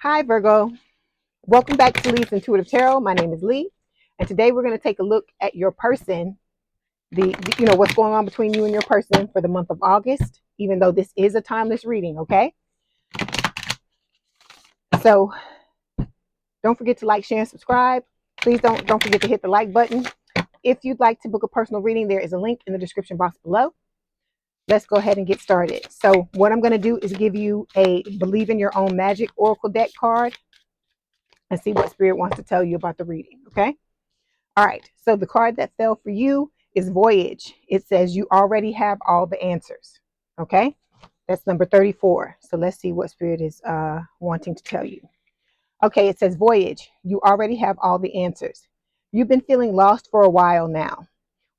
Hi, Virgo. Welcome back to Leigh's Intuitive Tarot. My name is Leigh, and today we're going to take a look at your person, what's going on between you and your person for the month of August, even though this is a timeless reading, okay? So don't forget to like, share, and subscribe. Please don't forget to hit the like button. If you'd like to book a personal reading, there is a link in the description box below. Let's go ahead and get started. So what I'm going to do is give you a Believe in Your Own Magic Oracle deck card and see what Spirit wants to tell you about the reading, okay? All right, so the card that fell for you is Voyage. It says you already have all the answers, okay? That's number 34. So let's see what Spirit is wanting to tell you. Okay, it says Voyage. You already have all the answers. You've been feeling lost for a while now,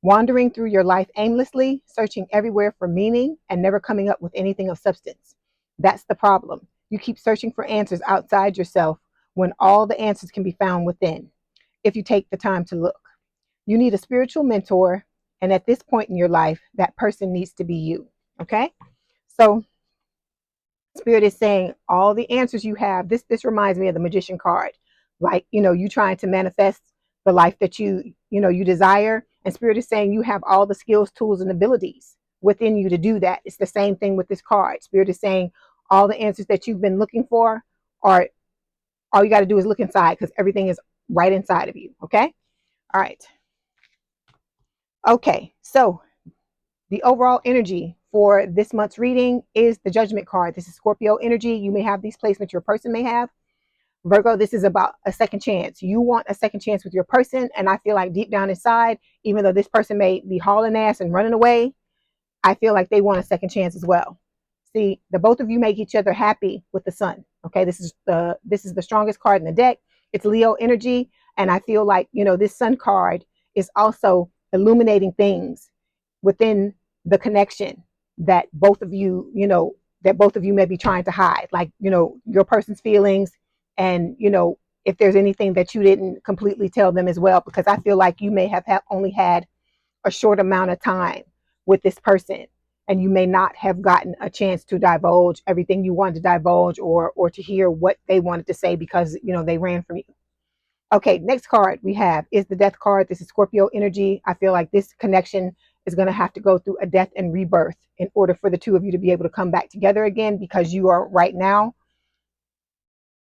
wandering through your life aimlessly, searching everywhere for meaning and never coming up with anything of substance. That's the problem. You keep searching for answers outside yourself when all the answers can be found within, if you take the time to look. You need a spiritual mentor, and at this point in your life, that person needs to be you, okay? So Spirit is saying all the answers you have. This reminds me of the Magician card. Like, you trying to manifest the life that you desire, and Spirit is saying you have all the skills, tools, and abilities within you to do that. It's the same thing with this card. Spirit is saying all the answers that you've been looking for are, all you got to do is look inside, because everything is right inside of you, okay? All right. Okay, so the overall energy for this month's reading is the Judgment card. This is Scorpio energy. You may have these placements, your person may have. Virgo, this is about a second chance. You want a second chance with your person, and I feel like deep down inside, even though this person may be hauling ass and running away, I feel like they want a second chance as well. See, the both of you make each other happy with the sun. Okay, this is the strongest card in the deck. It's Leo energy, and I feel like this sun card is also illuminating things within the connection that both of you may be trying to hide, like your person's feelings, and if there's anything that you didn't completely tell them as well, because I feel like you may have only had a short amount of time with this person, and you may not have gotten a chance to divulge everything you wanted to divulge, or to hear what they wanted to say, because they ran from you. Okay, next card we have is the Death card. This is Scorpio energy. I feel like this connection is going to have to go through a death and rebirth in order for the two of you to be able to come back together again, because you are right now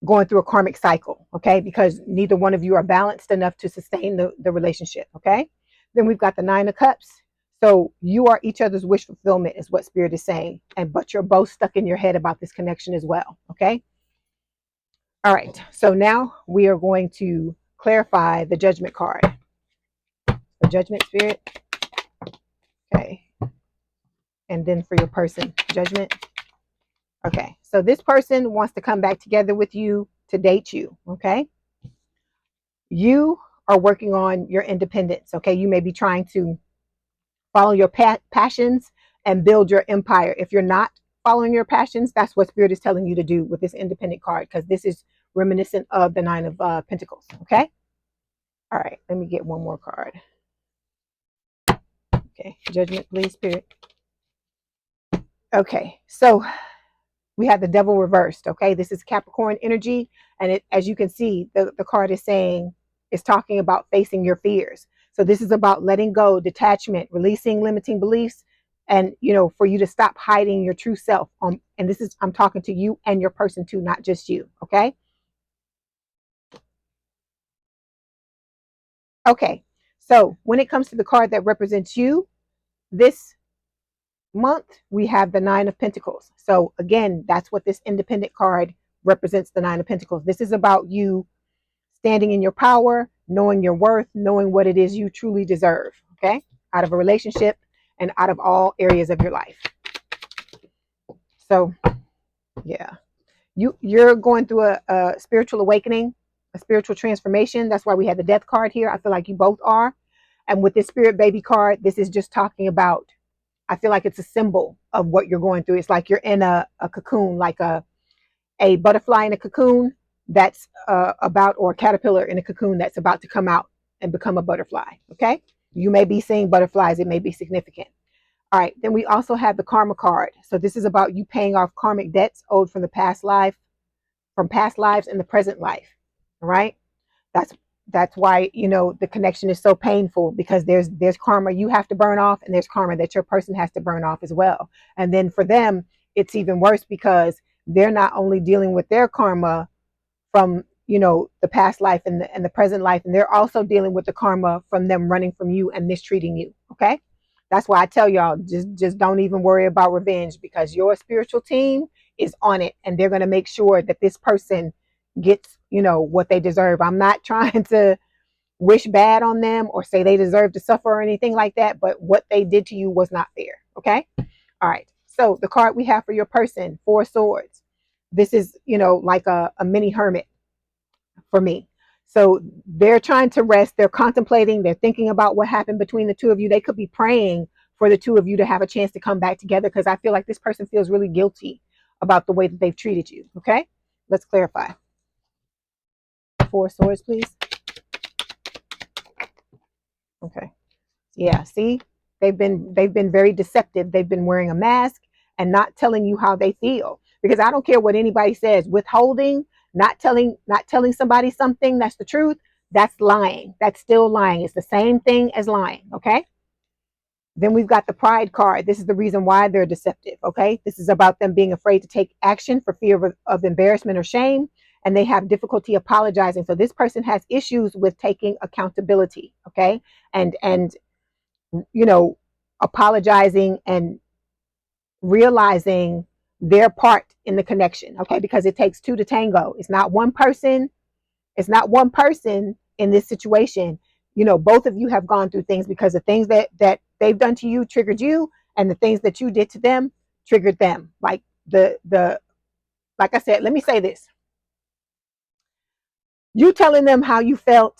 going through a karmic cycle, okay? Because neither one of you are balanced enough to sustain the relationship, okay? Then we've got the Nine of Cups. So you are each other's wish fulfillment is what Spirit is saying, but you're both stuck in your head about this connection as well, okay? All right, so now we are going to clarify the Judgment card. The Judgment, Spirit. Okay. And then for your person, Judgment. Okay, so this person wants to come back together with you to date you, okay? You are working on your independence, okay? You may be trying to follow your passions and build your empire. If you're not following your passions, that's what Spirit is telling you to do with this independent card, because this is reminiscent of the Nine of Pentacles, okay? All right, let me get one more card. Okay, Judgment, please, Spirit. Okay, so we have the Devil reversed, okay? This is Capricorn energy, and as you can see, the card is saying, it's talking about facing your fears. So this is about letting go, detachment, releasing limiting beliefs, and for you to stop hiding your true self. And this is, I'm talking to you and your person too, not just you, okay? Okay, so when it comes to the card that represents you, this month we have the Nine of Pentacles. So again, that's what this independent card represents, the Nine of Pentacles. This is about you standing in your power, knowing your worth, knowing what it is you truly deserve, okay, out of a relationship and out of all areas of your life. So yeah, you're going through a spiritual awakening, a spiritual transformation. That's why we have the Death card here. I feel like you both are. And with this Spirit Baby card, this is just talking about, I feel like it's a symbol of what you're going through. It's like you're in a cocoon, like a butterfly in a cocoon that's about, or a caterpillar in a cocoon that's about to come out and become a butterfly, okay? You may be seeing butterflies. It may be significant. All right, then we also have the Karma card. So this is about you paying off karmic debts owed from the past life. from past lives and the present life. All right. That's that's why, you know, the connection is so painful, because there's karma you have to burn off, and there's karma that your person has to burn off as well. And then for them, it's even worse, because they're not only dealing with their karma from, you know, the past life and the present life, and they're also dealing with the karma from them running from you and mistreating you. Okay. That's why I tell y'all, just don't even worry about revenge, because your spiritual team is on it, and they're going to make sure that this person gets, you know, what they deserve. I'm not trying to wish bad on them or say they deserve to suffer or anything like that, but what they did to you was not fair. Okay. All right. So the card we have for your person, Four Swords. This is, you know, like a mini hermit for me. So they're trying to rest. They're contemplating. They're thinking about what happened between the two of you. They could be praying for the two of you to have a chance to come back together, because I feel like this person feels really guilty about the way that they've treated you. Okay. Let's clarify. Four Swords, please. Okay. Yeah. See, they've been very deceptive. They've been wearing a mask and not telling you how they feel. Because I don't care what anybody says. Withholding, not telling somebody something that's the truth, that's lying. That's still lying. It's the same thing as lying. Okay. Then we've got the Pride card. This is the reason why they're deceptive. Okay. This is about them being afraid to take action for fear of embarrassment or shame. And they have difficulty apologizing. So this person has issues with taking accountability. Okay. And you know, apologizing and realizing their part in the connection. Okay. Because it takes two to tango. It's not one person. It's not one person in this situation. You know, both of you have gone through things, because the things that they've done to you triggered you, and the things that you did to them triggered them. Like like I said, let me say this. You telling them how you felt,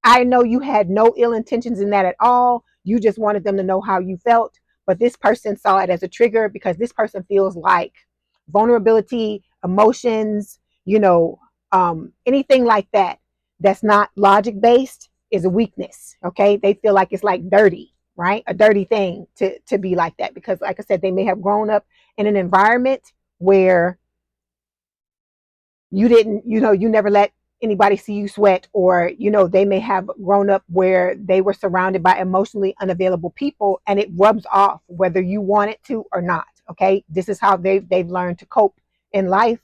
I know you had no ill intentions in that at all. You just wanted them to know how you felt. But this person saw it as a trigger, because this person feels like vulnerability, emotions, you know, anything like that that's not logic based is a weakness. Okay. They feel like it's like dirty, right? A dirty thing to be like that, because like I said, they may have grown up in an environment where you didn't, you know, you never let anybody see you sweat, or, you know, they may have grown up where they were surrounded by emotionally unavailable people, and it rubs off whether you want it to or not. Okay. This is how they've learned to cope in life,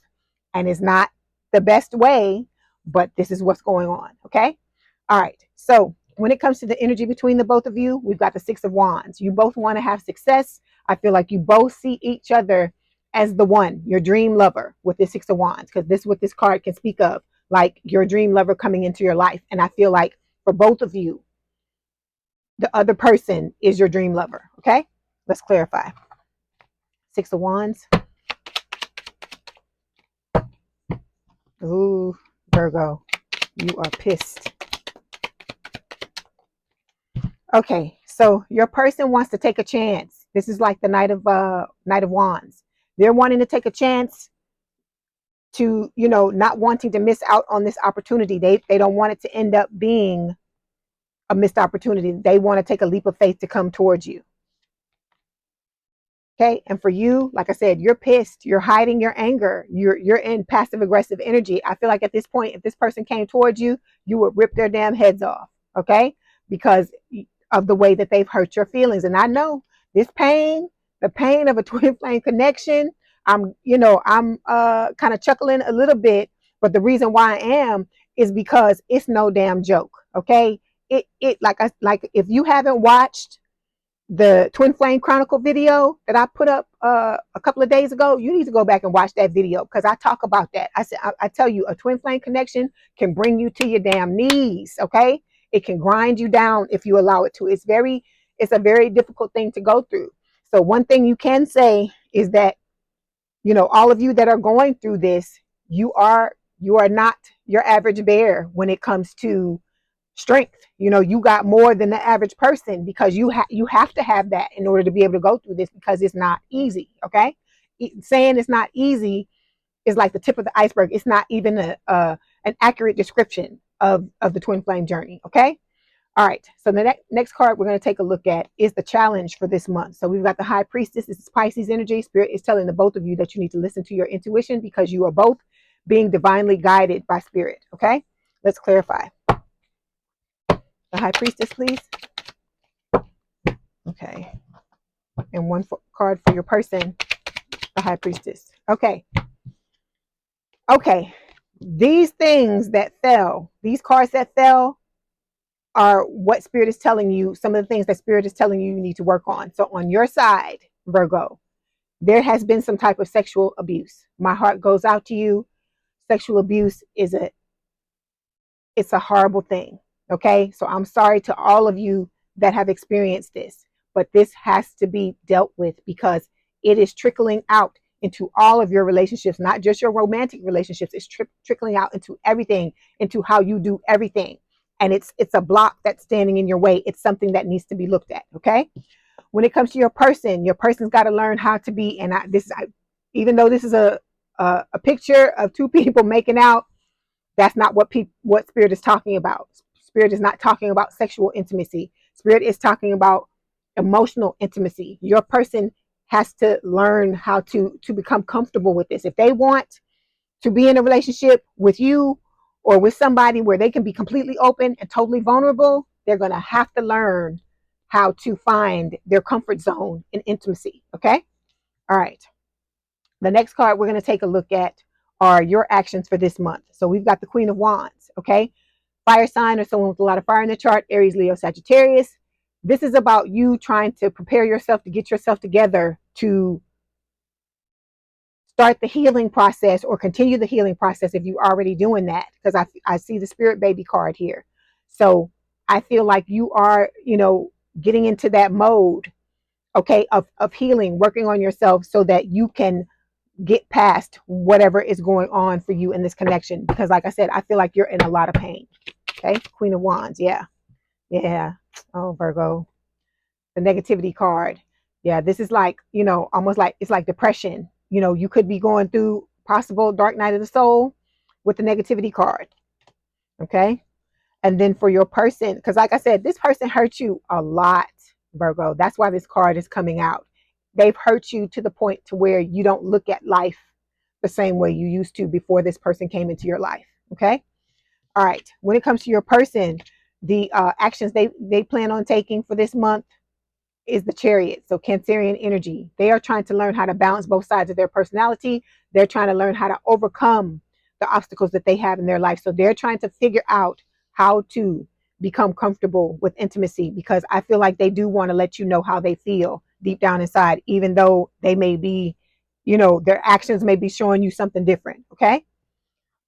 and it's not the best way, but this is what's going on. Okay. All right. So when it comes to the energy between the both of you, we've got the Six of Wands. You both want to have success. I feel like you both see each other as the one, your dream lover, with this Six of Wands, because this is what this card can speak of, like your dream lover coming into your life. And I feel like for both of you, the other person is your dream lover. Okay. Let's clarify. Six of Wands. Ooh, Virgo, you are pissed. Okay, so your person wants to take a chance. This is like the Knight of Wands. They're wanting to take a chance to, you know, not wanting to miss out on this opportunity. They don't want it to end up being a missed opportunity. They want to take a leap of faith to come towards you. Okay, and for you, like I said, you're pissed. You're hiding your anger. You're in passive aggressive energy. I feel like at this point, if this person came towards you, you would rip their damn heads off. Okay, because of the way that they've hurt your feelings. And I know this pain, the pain of a twin flame connection. I'm kind of chuckling a little bit, but the reason why I am is because it's no damn joke. Okay, it like if you haven't watched the Twin Flame Chronicle video that I put up a couple of days ago, you need to go back and watch that video, because I talk about that. I said, I tell you, a twin flame connection can bring you to your damn knees. Okay. It can grind you down if you allow it to. It's a very difficult thing to go through. So one thing you can say is that, you know, all of you that are going through this, you are not your average bear when it comes to strength. You know, you got more than the average person, because you have to have that in order to be able to go through this, because it's not easy. Okay. Saying it's not easy is like the tip of the iceberg. It's not even an accurate description of the twin flame journey. Okay. All right. So the next card we're going to take a look at is the challenge for this month. So we've got the High Priestess. This is Pisces energy. Spirit is telling the both of you that you need to listen to your intuition, because you are both being divinely guided by spirit. Okay, let's clarify. The High Priestess, please. Okay, and one card for your person, the High Priestess. Okay. Okay, these things that fell, these cards that fell, are what Spirit is telling you, some of the things that Spirit is telling you you need to work on. So on your side, Virgo, there has been some type of sexual abuse. My heart goes out to you. Sexual abuse it's a horrible thing. Okay, so I'm sorry to all of you that have experienced this, but this has to be dealt with because it is trickling out into all of your relationships, not just your romantic relationships. It's trickling out into everything, into how you do everything, and it's a block that's standing in your way. It's something that needs to be looked at. Okay, when it comes to your person's got to learn how to be. And even though this is a picture of two people making out, that's not what Spirit is talking about. Spirit is not talking about sexual intimacy. Spirit is talking about emotional intimacy. Your person has to learn how to become comfortable with this. If they want to be in a relationship with you or with somebody where they can be completely open and totally vulnerable, they're going to have to learn how to find their comfort zone in intimacy. Okay? All right. The next card we're going to take a look at are your actions for this month. So we've got the Queen of Wands. Okay? Fire sign or someone with a lot of fire in the chart, Aries, Leo, Sagittarius. This is about you trying to prepare yourself to get yourself together to start the healing process or continue the healing process if you're already doing that, because I see the Spirit baby card here. So I feel like you are, getting into that mode, okay, of healing, working on yourself so that you can get past whatever is going on for you in this connection. Because like I said, I feel like you're in a lot of pain. Okay, Queen of Wands. Yeah. Oh, Virgo, the negativity card. Yeah, this is like, almost like it's like depression. You could be going through possible dark night of the soul with the negativity card. Okay. And then for your person, because like I said, this person hurt you a lot, Virgo. That's why this card is coming out. They've hurt you to the point to where you don't look at life the same way you used to before this person came into your life. Okay. All right. When it comes to your person, the actions they plan on taking for this month is the Chariot. So Cancerian energy. They are trying to learn how to balance both sides of their personality. They're trying to learn how to overcome the obstacles that they have in their life. So they're trying to figure out how to become comfortable with intimacy, because I feel like they do want to let you know how they feel deep down inside, even though they may be, their actions may be showing you something different. Okay.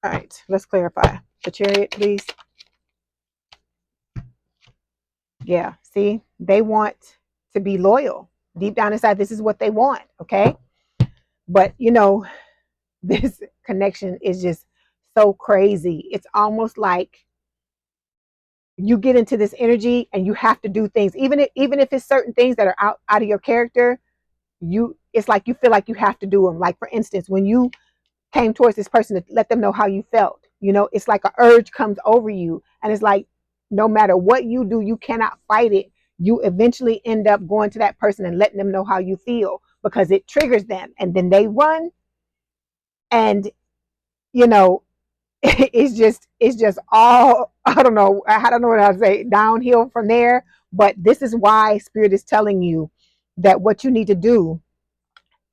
All right. Let's clarify. The Chariot, please. Yeah. See, they want to be loyal. Deep down inside, this is what they want. Okay. But, this connection is just so crazy. It's almost like you get into this energy and you have to do things, even if it's certain things that are out of your character. It's like you feel like you have to do them. Like, for instance, when you came towards this person to let them know how you felt, it's like an urge comes over you, and it's like no matter what you do, you cannot fight it. You eventually end up going to that person and letting them know how you feel, because it triggers them, and then they run, and it's just all, I don't know what I'd say, downhill from there. But this is why Spirit is telling you that what you need to do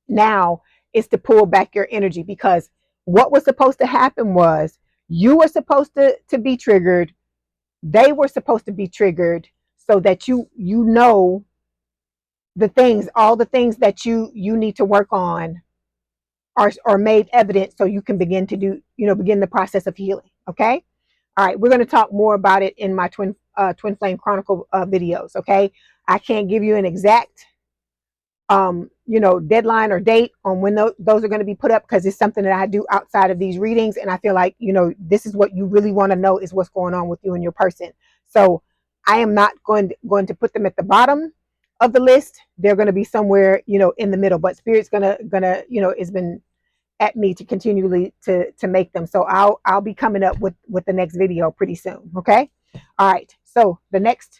now is to pull back your energy, because what was supposed to happen was you were supposed to be triggered. They were supposed to be triggered, so that all the things that you need to work on are made evident, so you can begin to begin the process of healing. Okay. All right. We're going to talk more about it in my twin flame chronicle videos. Okay. I can't give you an exact deadline or date on when those are going to be put up, because it's something that I do outside of these readings, and I feel like this is what you really want to know, is what's going on with you and your person. So I am not going to put them at the bottom of the list. They're going to be somewhere in the middle, but Spirit's gonna it's been at me to continually to make them. So I'll be coming up with the next video pretty soon. Okay. All right. So the next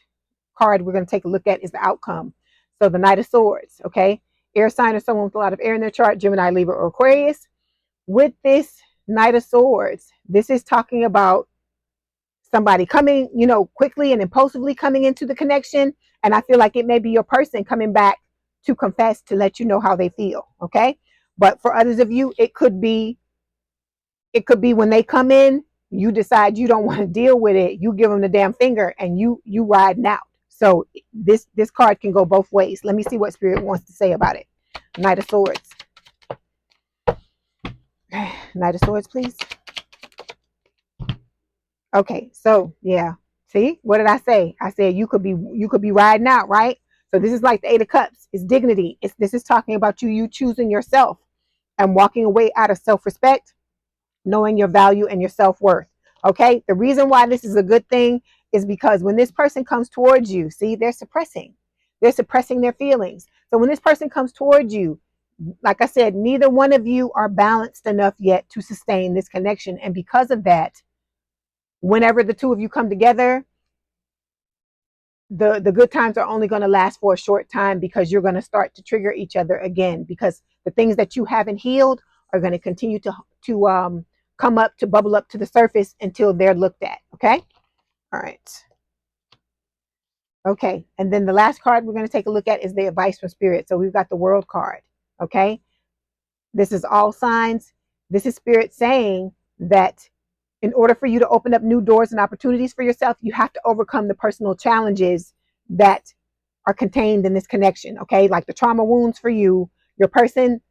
card we're going to take a look at is the outcome. So the Knight of Swords. Okay. Air sign or someone with a lot of air in their chart, Gemini, Libra, or Aquarius. With this Knight of Swords. This is talking about somebody coming, quickly and impulsively coming into the connection. And I feel like it may be your person coming back to confess, to let you know how they feel. Okay. But for others of you, it could be when they come in, you decide you don't want to deal with it. You give them the damn finger and you riding out. So this card can go both ways. Let me see what Spirit wants to say about it. Knight of Swords. Knight of Swords, please. Okay, so yeah. See, what did I say? I said you could be riding out, right? So this is like the Eight of Cups. It's dignity. This is talking about you choosing yourself and walking away out of self-respect, knowing your value and your self-worth. Okay, the reason why this is a good thing is because when this person comes towards you, see, they're suppressing their feelings. So when this person comes towards you, like I said, neither one of you are balanced enough yet to sustain this connection. And because of that, whenever the two of you come together, the good times are only going to last for a short time, because you're going to start to trigger each other again, because the things that you haven't healed are going to continue to come up, to bubble up to the surface until they're looked at. Okay. All right. Okay. And then the last card we're going to take a look at is the advice from Spirit. So we've got the World card. Okay. This is all signs. This is Spirit saying that in order for you to open up new doors and opportunities for yourself, you have to overcome the personal challenges that are contained in this connection. Okay. Like the trauma wounds for you, your person,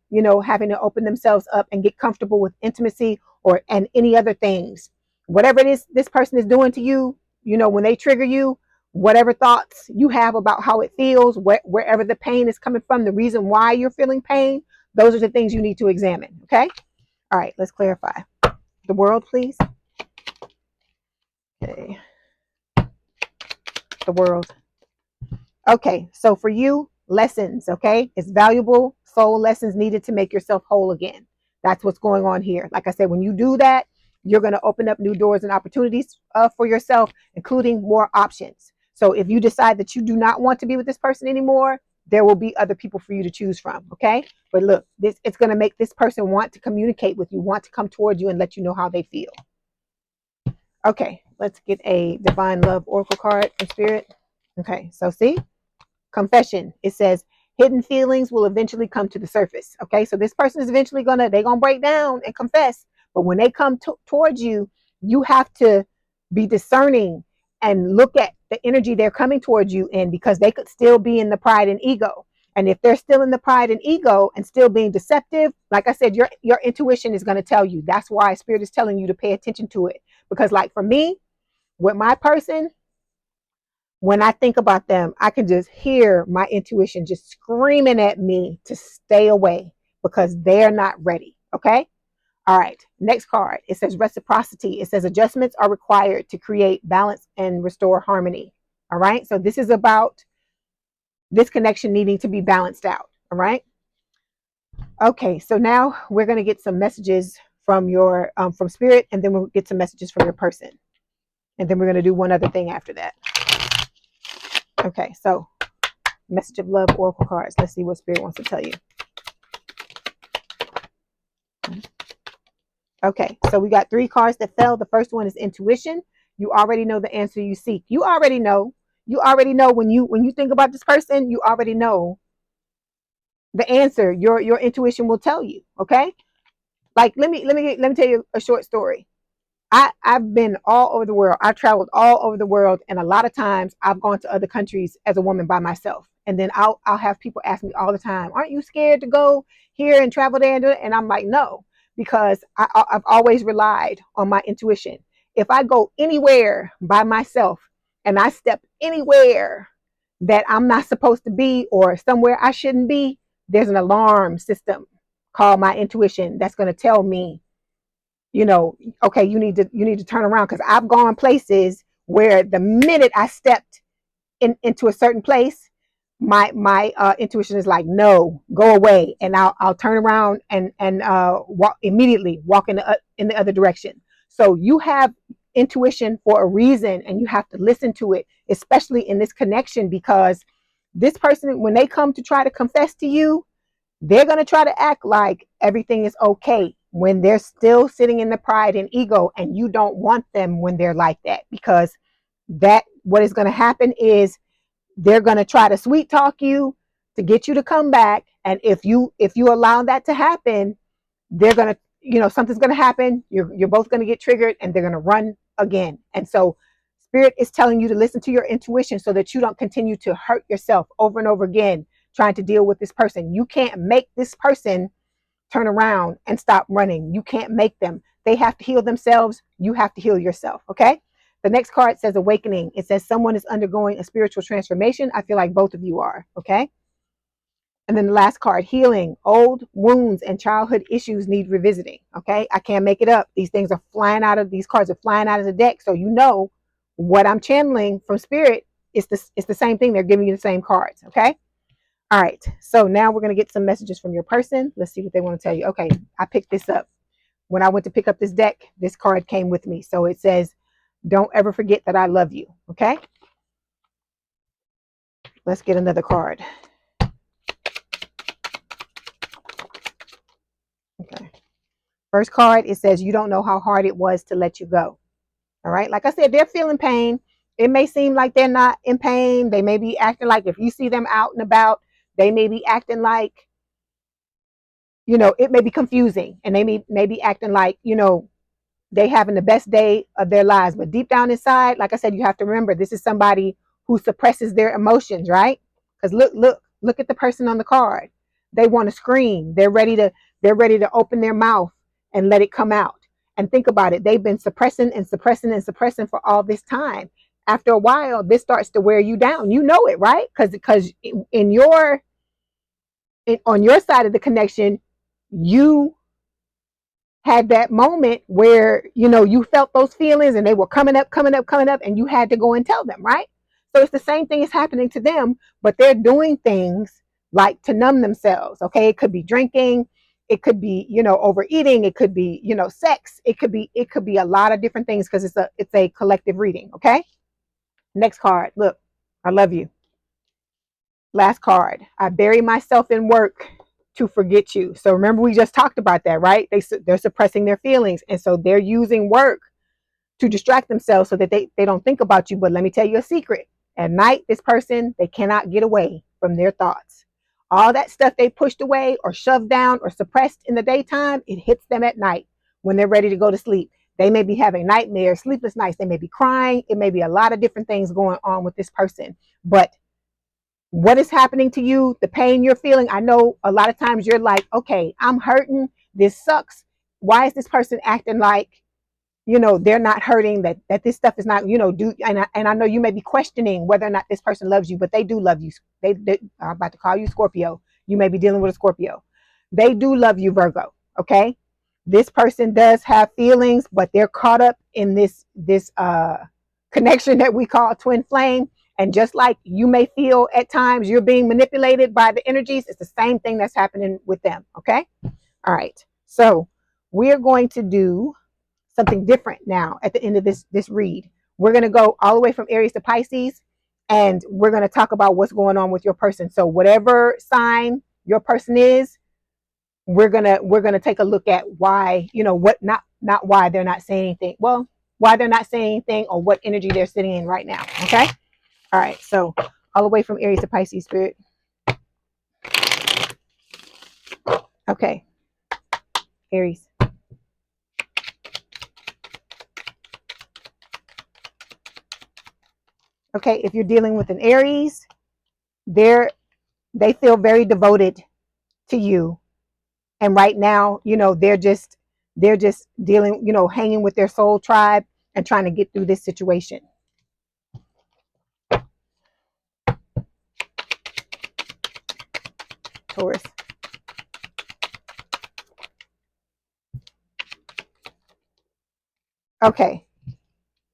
having to open themselves up and get comfortable with intimacy and any other things, whatever it is this person is doing to you, when they trigger you, whatever thoughts you have about how it feels, wherever the pain is coming from, the reason why you're feeling pain, those are the things you need to examine. Okay. All right. Let's clarify. The World, please. Okay. The World. Okay. So for you, lessons. Okay. It's valuable soul lessons needed to make yourself whole again. That's what's going on here. Like I said, when you do that, you're going to open up new doors and opportunities for yourself, including more options. So if you decide that you do not want to be with this person anymore, there will be other people for you to choose from. Okay. But look, it's going to make this person want to communicate with you, want to come toward you and let you know how they feel. Okay. Let's get a Divine Love Oracle card from Spirit. Okay. So see, confession. It says hidden feelings will eventually come to the surface. Okay. So this person is eventually they're going to break down and confess. But when they come towards you, you have to be discerning and look at the energy they're coming towards you in, because they could still be in the pride and ego. And if they're still in the pride and ego and still being deceptive, like I said, your intuition is going to tell you. That's why Spirit is telling you to pay attention to it. Because like for me, with my person, when I think about them, I can just hear my intuition just screaming at me to stay away because they're not ready. Okay. All right. Next card. It says reciprocity. It says adjustments are required to create balance and restore harmony. All right. So this is about this connection needing to be balanced out. All right. Okay. So now we're going to get some messages from from Spirit, and then we'll get some messages from your person. And then we're going to do one other thing after that. Okay. So message of love oracle cards. Let's see what Spirit wants to tell you. Okay, so we got 3 cards that fell. The first one is intuition. You already know the answer you seek. You already know when you think about this person, you already know the answer. Your intuition will tell you. Okay, like let me tell you a short story. I've been all over the world. I've traveled all over the world, and a lot of times I've gone to other countries as a woman by myself. And then I'll have people ask me all the time, "Aren't you scared to go here and travel there and do it?" And I'm like, "No." Because I've always relied on my intuition. If I go anywhere by myself and I step anywhere that I'm not supposed to be or somewhere I shouldn't be, there's an alarm system called my intuition that's going to tell me, okay, you need to turn around. Because I've gone places where the minute I stepped into a certain place, my intuition is like, no, go away, and I'll turn around and walk in the other direction. So you have intuition for a reason, and you have to listen to it, especially in this connection, because this person, when they come to try to confess to you, they're going to try to act like everything is okay. when they're still sitting in the pride and ego, and you don't want them when they're like that, because that what is going to happen is they're going to try to sweet talk you to get you to come back. And if you allow that to happen, they're going to, something's going to happen. You're both going to get triggered, and they're going to run again. And so spirit is telling you to listen to your intuition so that you don't continue to hurt yourself over and over again trying to deal with this person. You can't make this person turn around and stop running. You can't make them. They have to heal themselves. You have to heal yourself. Okay. The next card says awakening. It says someone is undergoing a spiritual transformation. I feel like both of you are. Okay. And then the last card, healing. Old wounds and childhood issues need revisiting. Okay. I can't make it up. These cards are flying out of the deck. So you know what I'm channeling from spirit is it's the same thing. They're giving you the same cards. Okay. All right. So now we're going to get some messages from your person. Let's see what they want to tell you. Okay. I picked this up. When I went to pick up this deck, this card came with me. So it says, don't ever forget that I love you. Okay. Let's get another card. Okay. First card, it says, you don't know how hard it was to let you go. All right. Like I said, they're feeling pain. It may seem like they're not in pain. They may be acting like, if you see them out and about, they may be acting like, it may be confusing, and they may be acting like, they having the best day of their lives. But deep down inside, like I said, you have to remember, this is somebody who suppresses their emotions, right? Because look at the person on the card. They want to scream. They're ready to open their mouth and let it come out. And think about it. They've been suppressing and suppressing and suppressing for all this time. After a while, this starts to wear you down. You know it, right? Because on your side of the connection, you had that moment where, you felt those feelings and they were coming up, and you had to go and tell them, right? So it's the same thing is happening to them, but they're doing things like to numb themselves. Okay. It could be drinking. It could be, overeating. It could be, sex. It could be a lot of different things, because it's a collective reading. Okay. Next card. Look, I love you. Last card. I bury myself in work to forget you. So remember, we just talked about that, right? They're suppressing their feelings. And so they're using work to distract themselves so that they don't think about you. But let me tell you a secret. At night, this person, they cannot get away from their thoughts. All that stuff they pushed away or shoved down or suppressed in the daytime, it hits them at night when they're ready to go to sleep. They may be having nightmares, sleepless nights. They may be crying. It may be a lot of different things going on with this person. But what is happening to you, the pain you're feeling, I know a lot of times you're like, okay, I'm hurting. This sucks. Why is this person acting like, they're not hurting, that this stuff is not, and I know you may be questioning whether or not this person loves you, but they do love you. I'm about to call you Scorpio. You may be dealing with a Scorpio. They do love you, Virgo. Okay. This person does have feelings, but they're caught up in this connection that we call twin flame. And just like you may feel at times you're being manipulated by the energies, it's the same thing that's happening with them. Okay. All right. So we're going to do something different now at the end of this read. We're going to go all the way from Aries to Pisces, and we're going to talk about what's going on with your person. So whatever sign your person is, we're going to take a look at why, what not why they're not saying anything. Well, why they're not saying anything, or what energy they're sitting in right now. Okay? All right. So all the way from Aries to Pisces, spirit. Okay. Aries. Okay, if you're dealing with an Aries, they feel very devoted to you. And right now, they're just dealing, hanging with their soul tribe and trying to get through this situation. Taurus. Okay.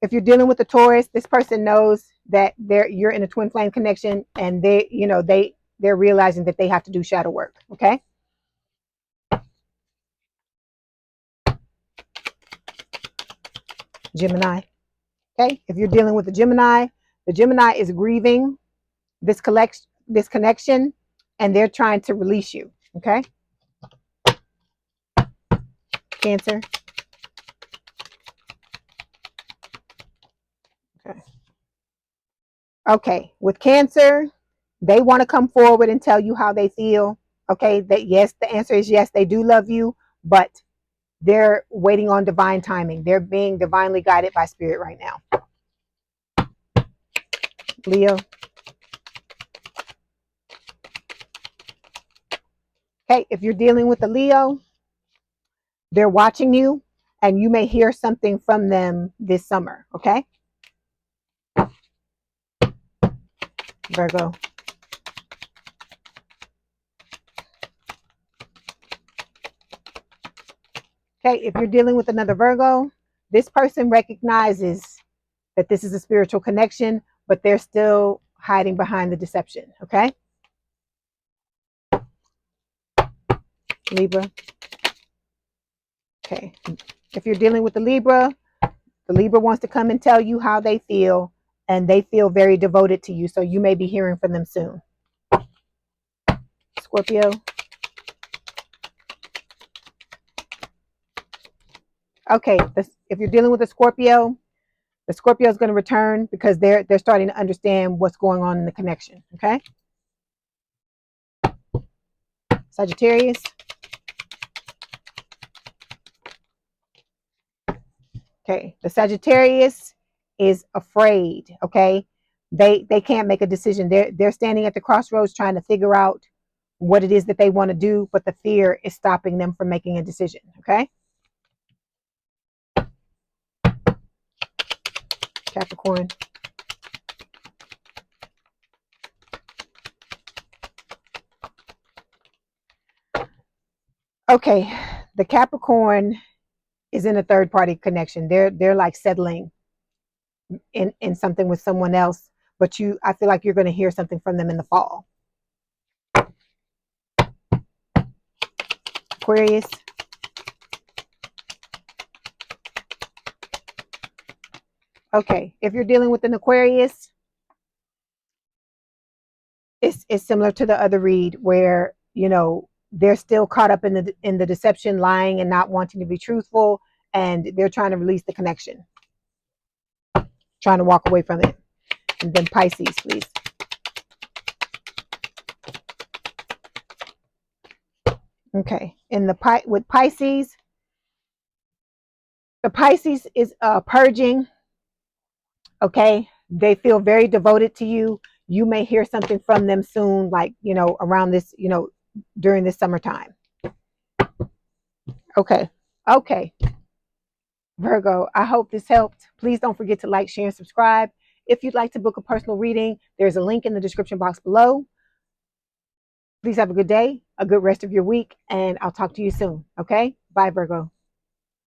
If you're dealing with a Taurus, this person knows that you're in a twin flame connection, and they're realizing that they have to do shadow work. Okay. Gemini. Okay. If you're dealing with a Gemini, the Gemini is grieving this connection, and they're trying to release you. Okay. Cancer. Okay. Okay, with Cancer, they want to come forward and tell you how they feel. Okay, that yes, the answer is yes, they do love you, but they're waiting on divine timing. They're being divinely guided by spirit right now. Leo. Okay, if you're dealing with a Leo, they're watching you and you may hear something from them this summer. Okay. Virgo. Okay, if you're dealing with another Virgo, this person recognizes that this is a spiritual connection, but they're still hiding behind the deception. Okay. Libra. Okay. If you're dealing with the Libra wants to come and tell you how they feel, and they feel very devoted to you. So you may be hearing from them soon. Scorpio. Okay. If you're dealing with a Scorpio, the Scorpio is going to return because they're starting to understand what's going on in the connection. Okay. Sagittarius. Okay. The Sagittarius is afraid. Okay. They can't make a decision. They're standing at the crossroads trying to figure out what it is that they want to do, but the fear is stopping them from making a decision. Okay. Capricorn. Okay, the Capricorn is in a third party connection. They're like settling in something with someone else, but I feel like you're going to hear something from them in the fall. Aquarius. Okay, if you're dealing with an Aquarius, it's similar to the other read where, they're still caught up in the deception, lying and not wanting to be truthful, and they're trying to release the connection, trying to walk away from it. And then Pisces, please. Okay, with Pisces, the Pisces is purging. Okay, they feel very devoted to you. You may hear something from them soon, like around this, during this summertime. Okay. Virgo, I hope this helped. Please don't forget to like, share, and subscribe. If you'd like to book a personal reading, there's a link in the description box below. Please have a good day, a good rest of your week, and I'll talk to you soon. Okay? Bye, Virgo.